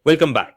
Welcome back.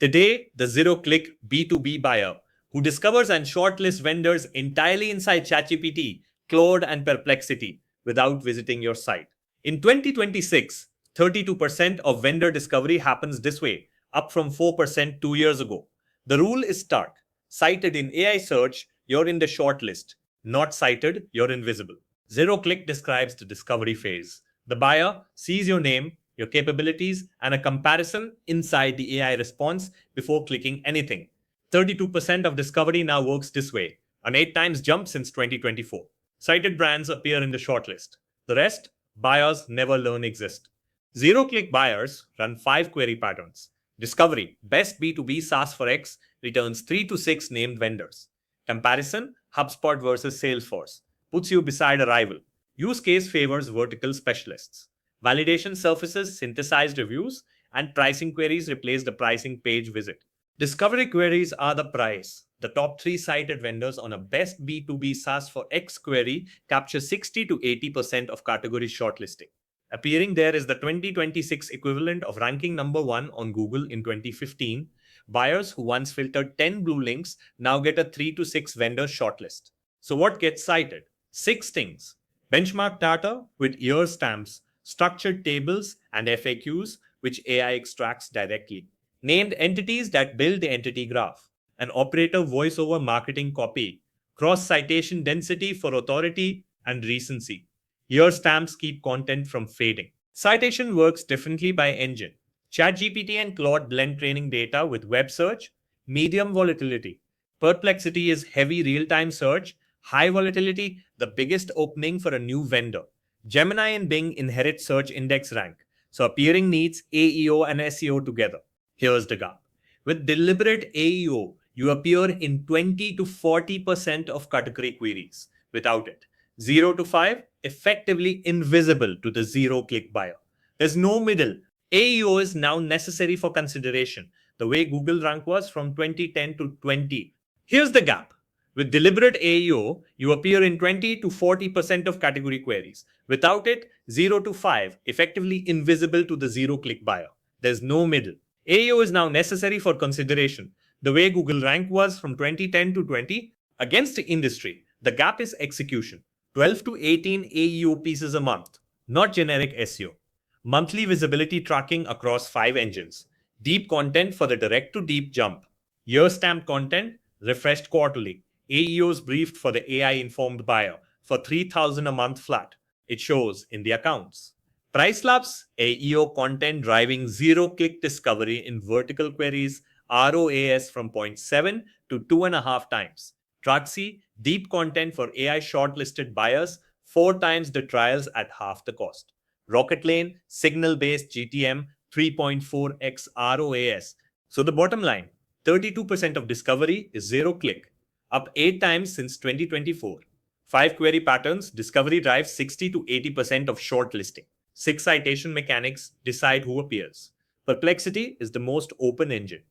Today, the zero-click B2B buyer who discovers and shortlists vendors entirely inside ChatGPT, Claude, and Perplexity without visiting your site. In 2026, 32% of vendor discovery happens this way, up from 4% 2 years ago. The rule is stark. Cited in AI search, you're in the shortlist. Not cited, you're invisible. Zero-click describes the discovery phase. The buyer sees your name, your capabilities, and a comparison inside the AI response before clicking anything. 32% of discovery now works this way, an 8 times jump since 2024. Cited brands appear in the shortlist. The rest, buyers never learn exist. Zero-click buyers run 5 query patterns. Discovery, best B2B SaaS for X, returns 3 to 6 named vendors. Comparison, HubSpot versus Salesforce, puts you beside a rival. Use case favors vertical specialists. Validation surfaces synthesized reviews, and pricing queries replace the pricing page visit. Discovery queries are the price. The top 3 cited vendors on a best B2B SaaS for X query capture 60 to 80% of category shortlisting. Appearing there is the 2026 equivalent of ranking number 1 on Google in 2015. Buyers who once filtered 10 blue links now get a 3 to 6 vendor shortlist. So what gets cited? 6 things. Benchmark data with year stamps, structured tables, and FAQs, which AI extracts directly. Named entities that build the entity graph. An operator voice-over marketing copy. Cross-citation density for authority and recency. Year stamps keep content from fading. Citation works differently by engine. ChatGPT and Claude blend training data with web search, medium volatility. Perplexity is heavy real-time search, high volatility, the biggest opening for a new vendor. Gemini and Bing inherit search index rank, so appearing needs AEO and SEO together. Here's the gap. With deliberate AEO, you appear in 20 to 40% of category queries. Without it, 0 to 5, effectively invisible to the zero-click buyer. There's no middle. AEO is now necessary for consideration, the way Google rank was from 2010 to 20. Here's the gap. With deliberate AEO, you appear in 20 to 40% of category queries. Without it, 0 to 5, effectively invisible to the zero-click buyer. There's no middle. AEO is now necessary for consideration. The way Google rank was from 2010 to 20, against the industry, the gap is execution. 12 to 18 AEO pieces a month, not generic SEO. Monthly visibility tracking across 5 engines. Deep content for the direct-to-deep jump. Year-stamped content, refreshed quarterly. AEOs briefed for the AI-informed buyer for $3,000 a month flat. It shows in the accounts. Price labs, AEO content driving zero-click discovery in vertical queries, ROAS from 0.7 to 2.5 times. Traxi, deep content for AI shortlisted buyers, 4 times the trials at half the cost. Rocket Lane, signal-based GTM, 3.4x ROAS. So the bottom line, 32% of discovery is zero-click, up 8 times since 2024. 5 query patterns, discovery drives 60 to 80% of shortlisting. 6 citation mechanics decide who appears. Perplexity is the most open engine.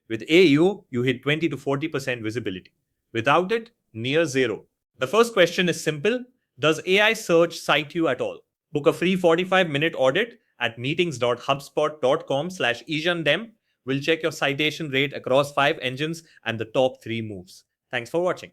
With AEO, you hit 20 to 40% visibility. Without it, near zero. The first question is simple. Does AI search cite you at all? Book a free 45-minute audit at meetings.hubspot.com/EjanDem. We'll check your citation rate across 5 engines and the top 3 moves. Thanks for watching.